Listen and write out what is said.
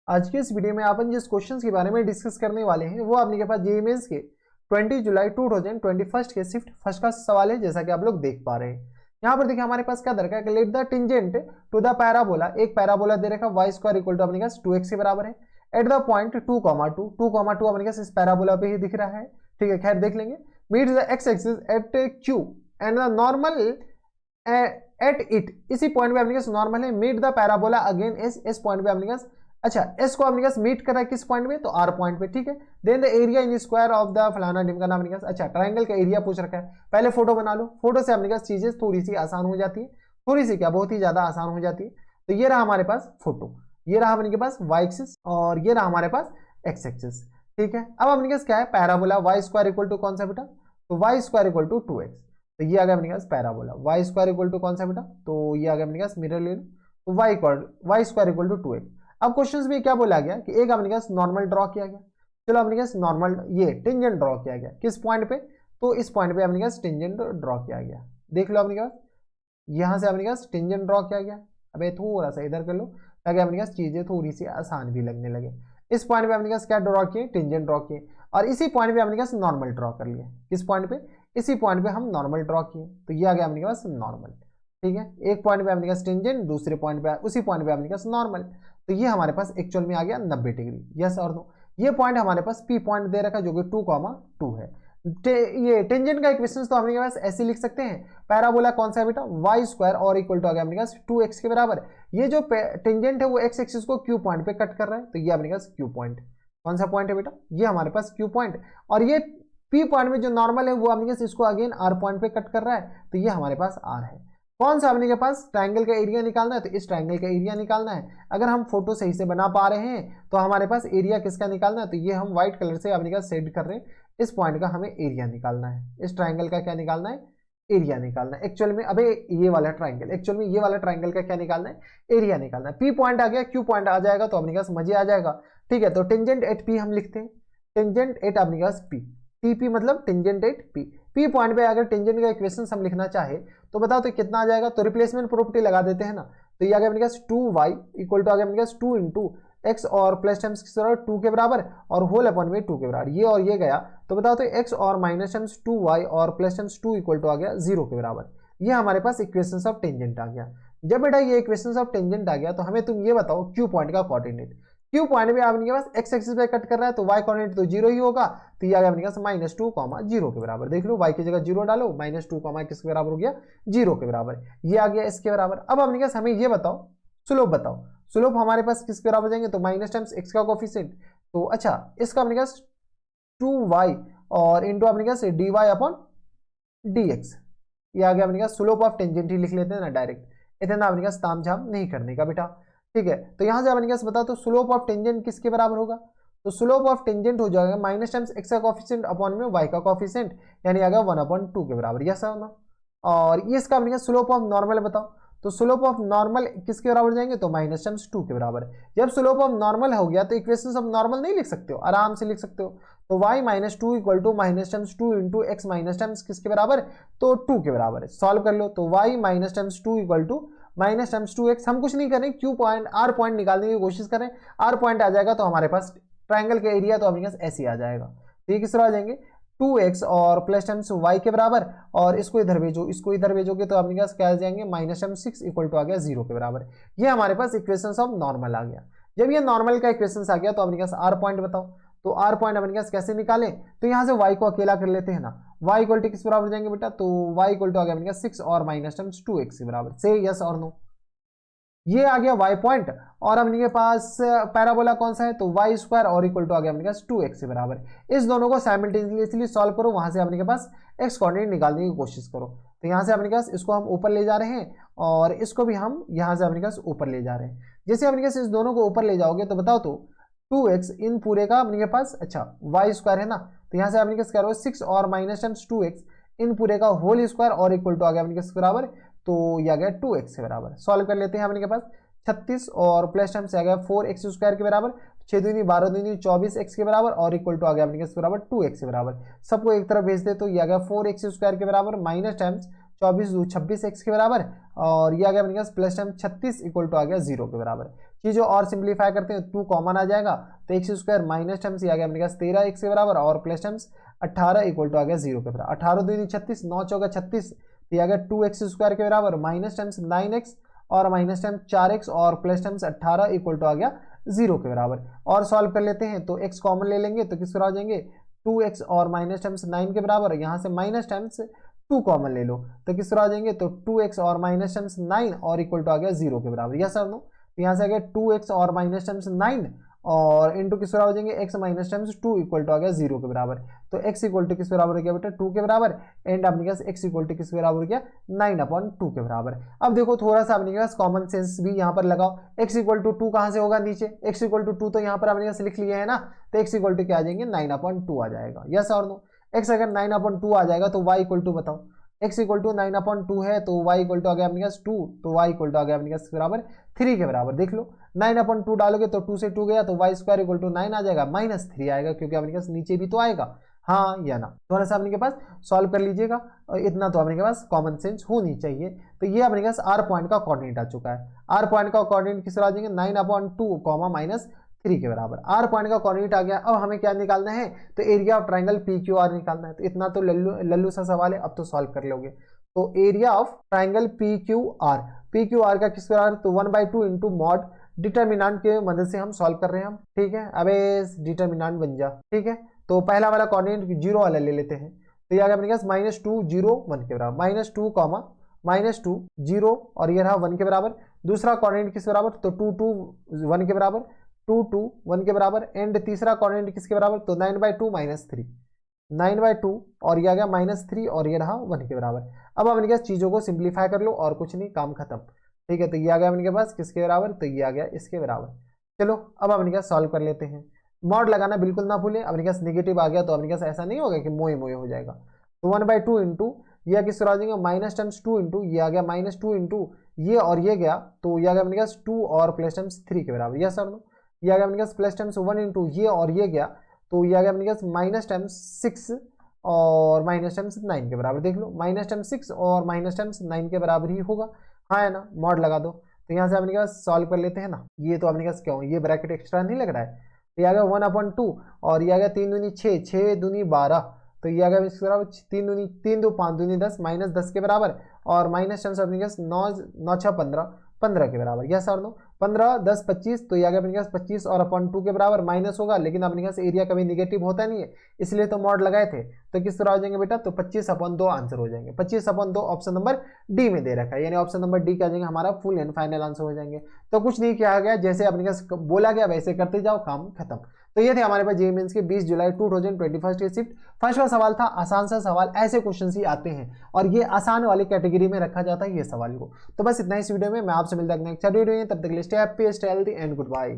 आज के इस वीडियो में अपन जिस क्वेश्चंस के बारे में डिस्कस करने वाले हैं वो आपने के पास जेईई मेंस के 20 जुलाई 2021 के शिफ्ट फर्स्ट का सवाल है, जैसा कि आप लोग देख पा रहे हैं। यहाँ पर देखिए हमारे पास क्या दरकार है कि let the tangent to the parabola, एक पैराबोला दे रखा वाई स्क्वायर इक्वल टू अपने पास 2x के बराबर है एट द पॉइंट 2,2 अपने पास इस पैराबोला पे ही दिख रहा है। ठीक है, खैर देख लेंगे। Meet the x axis at Q and the normal at it, इसी पॉइंट पे अपने पास नॉर्मल है। Meet the parabola again S point पे अपने पास, अच्छा एस को अपने पास मीट कर रहा है किस पॉइंट पे, तो आर पॉइंट पे। ठीक है, then the area in square of the फलाना ढिमकाना अपने पास, अच्छा ट्राइंगल का एरिया पूछ रखा है। पहले फोटो बना लो, फोटो से अपने पास चीजें थोड़ी सी आसान हो जाती है, थोड़ी सी क्या बहुत ही ज्यादा आसान हो जाती है। तो ये रहा हमारे पास फोटो, ये रहा अपने के पास वाई एक्सिस और ये रहा हमारे पास एक्स एक्सिस। ठीक है, अब अपने पास क्या है, parabola Y square equal to कौन सा बेटा, तो Y square equal to 2x। तो ये आ गया अपने पास parabola Y square equal to कौन सा बेटा, तो ये आ गया अपने पास मिरर ले लो, तो Y square equal to 2x। अब क्वेश्चंस में क्या बोला गया कि एक अपने पास नॉर्मल ड्रॉ किया गया। चलो अपने पास नॉर्मल ये टेंजेंट ड्रॉ किया गया किस पॉइंट पे, तो इस पॉइंट पे अपने पास टेंजेंट ड्रॉ किया गया। देख लो अपने पास यहां से अपने पास टेंजेंट ड्रॉ किया गया। अब ये थोड़ा सा इधर कर लो ताकि अपने पास चीजें थोड़ी सी आसान भी लगने लगे। इस पॉइंट पे अपने पास क्या ड्रॉ किए, टेंजेंट ड्रॉ किए, और इसी पॉइंट पे अपने पास नॉर्मल ड्रॉ कर लिए। किस पॉइंट पे, इसी पॉइंट पे हम नॉर्मल ड्रॉ किए, तो ये आ गया अपने पास नॉर्मल। ठीक है, एक पॉइंट पे अपने पास टेंजेंट, दूसरे पॉइंट पे उसी पॉइंट पे अपने पास नॉर्मल, तो ये हमारे पास एक्चुअल में आ गया 90 डिग्री। यस और नो, ये पॉइंट हमारे पास पी पॉइंट दे रखा जो कि 2,2 है। ये टेंजेंट का इक्वेशन तो अपने पास ऐसे लिख सकते हैं, पैराबोला कौन सा है बेटा, वाई स्क्वायर और इक्वल टू आ गया अपने पास 2x के बराबर। ये जो टेंजेंट है वो एक्स एक्सिस को क्यू पॉइंट पे कट कर रहा है, तो ये अपने पास क्यू पॉइंट, कौन सा पॉइंट है बेटा, ये हमारे पास क्यू पॉइंट। और ये पी पॉइंट में जो नॉर्मल है वो अपने पास इसको अगेन आर पॉइंट पे कट कर रहा है, तो ये हमारे पास आर है। कौन सा अपने के पास ट्राइंगल का एरिया निकालना है, तो इस ट्राइंगल का एरिया निकालना है। अगर हम फोटो सही से बना पा रहे हैं तो हमारे पास एरिया किसका निकालना है, तो ये हम व्हाइट कलर से अपने का सेट कर रहे हैं। इस पॉइंट का हमें एरिया निकालना है, इस ट्राइंगल का क्या निकालना है, एरिया निकालना है। एक्चुअल में अबे ये वाला ट्राइंगल, एक्चुअल में ये वाला ट्राइंगल का क्या निकालना है, एरिया निकालना है। पी पॉइंट आ गया, क्यू पॉइंट आ जाएगा तो अपने पास मजे आ जाएगा। ठीक है, तो टेंजेंट एट पी हम लिखते हैं, टेंजेंट एट अपने पास पी, टीपी मतलब tangent at P. P point पे अगर टेंजेंट का इक्वेशन हम लिखना चाहे तो बताओ तो कितना आ जाएगा, तो रिप्लेसमेंट प्रॉपर्टी लगा देते हैं ना, तो ये आ गया अपने पास 2y इक्वल टू आ गया अपने पास 2 इंटू एक्स और प्लस टाइम्स किस बराबर 2 के बराबर और होल अपॉन में 2 के बराबर, ये और ये गया, तो बताओ तो x और माइनस टाइम्स 2y और प्लस टाइम्स 2 इक्वल टू आ गया 0 के बराबर। ये हमारे पास इक्वेशंस ऑफ टेंजेंट आ गया। जब बेटा ये इक्वेशंस ऑफ टेंजेंट आ गया तो हमें तुम ये बताओ क्यू पॉइंट का कोऑर्डिनेट। क्यू पॉइंट में आपके पास एक्स एक्सिस पे कट कर रहा है तो y कोऑर्डिनेट तो 0 ही होगा, तो ये आ गया अपने पास -2, 0 के बराबर। देख लो y की जगह 0 डालो, -2, किसके बराबर हो गया, 0 के बराबर, ये आ गया इसके बराबर। अब अपने पास हमें ये बताओ स्लोप बताओ, स्लोप हमारे पास किसके बराबर जाएंगे, तो माइनस टाइम्स एक्स का कोफिशिएंट, तो अच्छा इसका अपने पास 2y और इंटू अपने पास dy अपॉन dx, ये आ गया अपने पास स्लोप ऑफ टेंजेंट ही लिख लेते हैं ना डायरेक्ट, इतना अपने पास ताम झाम नहीं करने का बेटा। ठीक है, तो यहां से अपने पास बताओ तो स्लोप ऑफ टेंजेंट किसके बराबर होगा, तो स्लोप ऑफ टेंजेंट हो जाएगा माइनस टाइम्स एक्स का कोफिशिएंट अपॉन में y का कोफिशिएंट, यानी आ गया 1/2 के बराबर। यस और नो, और ये इसका अपने स्लोप ऑफ नॉर्मल बताओ, तो स्लोप ऑफ नॉर्मल किसके बराबर जाएंगे, तो माइनस टाइम्स 2 के बराबर। जब स्लोप ऑफ नॉर्मल हो गया तो इक्वेशन ऑफ नॉर्मल नहीं लिख सकते हो, आराम से लिख सकते हो, तो y -2 equal to minus times 2 into x minus times किसके बराबर, तो 2 के बराबर है। सॉल्व कर लो, तो y minus times 2 equal to minus times 2x, हम कुछ नहीं करें, क्यू पॉइंट आर पॉइंट निकालने की कोशिश करें, आर पॉइंट आ जाएगा तो हमारे पास ट्राइंगल का एरिया तो हमारे पास ऐसे आ जाएगा। तो ये किस तरह आ जाएंगे 2x और प्लस टाइम्स y के बराबर, और इसको इधर भेजो, इसको इधर भेजोगे तो अपने पास क्या आ जाएंगे माइनस टाइम्स 6 इक्वल टू आ गया 0 के बराबर। ये हमारे पास इक्वेशन ऑफ नॉर्मल आ गया। जब ये नॉर्मल का इक्वेशन आ गया तो अपने पास आर पॉइंट बताओ, तो आर पॉइंट अपने पास कैसे निकालें, तो यहाँ से y को अकेला कर लेते हैं ना, y इक्वल टू किस बराबर जाएंगे बेटा, तो y इक्वल टू आ गया अपने पास 6 और माइनस टाइम्स 2x के बराबर। से यस और नो, ये आ गया y पॉइंट, और अपने पास पैराबोला कौन सा है, तो y स्क्वायर और इक्वल टू आ गया अपने पास 2x के बराबर। इस दोनों को साइमल्टेनियसली सॉल्व करो, वहां से अपने पास x कोऑर्डिनेट निकालने की कोशिश करो। तो यहाँ से अपने पास इसको हम ऊपर ले जा रहे हैं और इसको भी हम यहाँ से अपने पास ऊपर ले जा रहे हैं। जैसे अपने पास इस दोनों को ऊपर ले जाओगे तो बताओ तो 2x इन पूरे का अपने पास, अच्छा y स्क्वायर है ना, तो यहाँ से अपने पास क्या 6 और माइनस टाइम्स 2x इन पूरे का होल स्क्वायर और इक्वल टू आ गया अपने पास बराबर, तो ये आ गया 2x के बराबर। सॉल्व कर लेते हैं अपने के पास 36 और प्लस टाइम से आ गया 4x स्क्वायर के बराबर, 6 दूनी 12 दूनी 24x के बराबर और इक्वल टू आ गया अपने के बराबर 2x के बराबर। सबको एक तरफ भेज दे तो ये आ गया 4x स्क्वायर के बराबर माइनस टाइम्स 24 26x के बराबर, और ये आ गया अपने पास प्लस टाइम 36 इक्वल टू आ गया 0 के बराबर। चीज़ों और सिंप्लीफाई करते हैं, 2 कॉमन आ जाएगा तो एक्स स्क्वायर माइनस टर्म्स ये आ गया अपने पास 13 एक्स के बराबर और प्लस टर्म्स 18 इक्वल टू आ गया 0 के बराबर। 18 दूनी 36, 9 चौका 36, ये आ गया 2x स्क्वायर के बराबर माइनस टर्म्स 9x और माइनस टर्म 4x और प्लस टर्म्स 18 इक्वल टू आ गया 0 के बराबर। और सॉल्व कर लेते हैं तो x कॉमन ले लेंगे तो किस तरह आ जाएंगे 2x और माइनस टर्म्स 9 के बराबर, यहाँ से माइनस टर्म्स 2 कॉमन ले लो तो किस तरह आ जाएंगे तो 2x और माइनस टर्म्स 9 और इक्वल टू आ गया 0 के बराबर। यस और नो, तो यहाँ से आ गया 2x और माइनस टर्म्स 9 और इंटू किस बराबर हो जाएंगे x minus terms 2 equal to आ गया 0 के बराबर। तो x इक्वल टू किस बराबर हो गया बेटा 2 के बराबर एंड अपने पास x इक्वल टू किस बराबर हो गया 9/2 के बराबर। अब देखो थोड़ा सा अपने पास कॉमन सेंस भी यहाँ पर लगाओ, x इक्वल टू 2 कहाँ से होगा नीचे, x इक्वल टू 2 तो यहाँ पर अपने पास लिख लिया है ना, तो x इक्वल टू क्या आ जाएंगे 9/2 आ जाएगा। यस और नो, x अगर 9/2 आ जाएगा तो y इक्वल टू बताओ, x इक्वल टू 9/2 है तो y इक्वल टू आ गया अपने पास 2, तो y इक्वल टू आ गया अपने पास बराबर 3 के बराबर। देख लो 9/2 डालोगे तो 2 से 2 गया तो y स्क्वायर इक्वल टू 9 आ जाएगा, -3 आएगा क्योंकि अपने पास नीचे भी तो आएगा, हाँ या ना। थोड़ा सा अपने के पास सॉल्व कर लीजिएगा और इतना तो अपने के पास कॉमन सेंस होनी चाहिए। तो ये अपने पास r पॉइंट का कोऑर्डिनेट आ चुका है, r पॉइंट का कोऑर्डिनेट किस तरह आ जाएंगे 9/2 -3 के बराबर। r पॉइंट का कोऑर्डिनेट आ गया। अब हमें क्या निकालना है तो एरिया ऑफ ट्राइंगल PQR निकालना है। तो इतना तो लल्लू सा सवाल है, अब तो सॉल्व कर लोगे। तो एरिया ऑफ ट्राइंगल PQR का किस बराबर तो 1/2 इंटू मॉड डिटर्मिनेंट के मदद से हम सॉल्व कर रहे हैं हम, ठीक है। अब डिटर्मिनेंट बन जा, ठीक है। तो पहला वाला कोऑर्डिनेट 0 वाला ले लेते हैं तो ये आ गया अपने पास -2 0 1 के बराबर, -2 -2 0 और ये रहा 1 के बराबर। दूसरा कोऑर्डिनेट किस बराबर तो 2 2 1 के बराबर, 2 2 1 के बराबर एंड तीसरा कोऑर्डिनेट किसके बराबर तो 9/2 -3 9/2 और ये आ गया -3 और ये रहा 1 के बराबर। अब अपने पास चीज़ों को सिंप्लीफाई कर लो और कुछ नहीं, काम खत्म, ठीक है। तो ये आ गया अपने पास किसके बराबर तो ये आ गया इसके बराबर। चलो अब अपने पास सॉल्व कर लेते हैं, मॉड लगाना बिल्कुल ना भूलें। अपने पास नेगेटिव आ गया तो अपने पास ऐसा नहीं होगा कि मोए मोए हो जाएगा। तो 1/2 इंटू ये किस तरह आ जाएंगे माइनस टर्म्स 2 इंटू ये आ गया -2 इंटू ये और ये गया तो ये आ गया अपने पास 2 और प्लस टर्म्स 3 के बराबर। यस और नो, ये आ गया अपने पास प्लस टर्म्स 1 इंटू ये और ये गया तो ये आ गया अपने पास माइनस टर्म्स 6 और माइनस टर्म्स 9 के बराबर। देख लो माइनस टर्म्स 6 और माइनस टर्म्स 9 के बराबर ही होगा, हाँ है ना। मॉड लगा दो तो यहाँ से अपने पास सॉल्व कर लेते हैं ना। ये तो अपने पास क्यों ये ब्रैकेट एक्स्ट्रा नहीं लग रहा है, तो ये आ गया 1/2 और ये आ गया 3 दूनी 6 6 दूनी 12 तो ये आ गया इसके बराबर 3 दूनी 3 2 5 दूनी 10 -10 के बराबर और माइनस टर्म्स अपने पास 9 9 6 15 के बराबर। यस और नो, 15 10 25 तो ये आ गया अपने पास 25 और /2 के बराबर माइनस होगा, लेकिन अपने पास एरिया कभी निगेटिव होता नहीं है इसलिए तो मॉड लगाए थे। तो किस तरह हो जाएंगे बेटा तो 25/2 आंसर हो जाएंगे। 25/2 ऑप्शन नंबर डी में दे रखा है, यानी ऑप्शन नंबर डी क्या जाएंगे हमारा फुल एंड फाइनल आंसर हो जाएंगे। तो कुछ नहीं किया गया, जैसे अपने पास बोला गया वैसे करते जाओ, काम खत्म। तो ये थे हमारे पास जेईई मेंस के 20 जुलाई 2021 के शिफ्ट फर्स्ट का सवाल था। आसान सा सवाल, ऐसे क्वेश्चन ही आते हैं और ये आसान वाली कैटेगरी में रखा जाता है ये सवाल को। तो बस इतना इस वीडियो में, मैं आपसे मिलता हूं नेक्स्ट वीडियो में, तब तक के लिए stay happy stay healthy and good bye.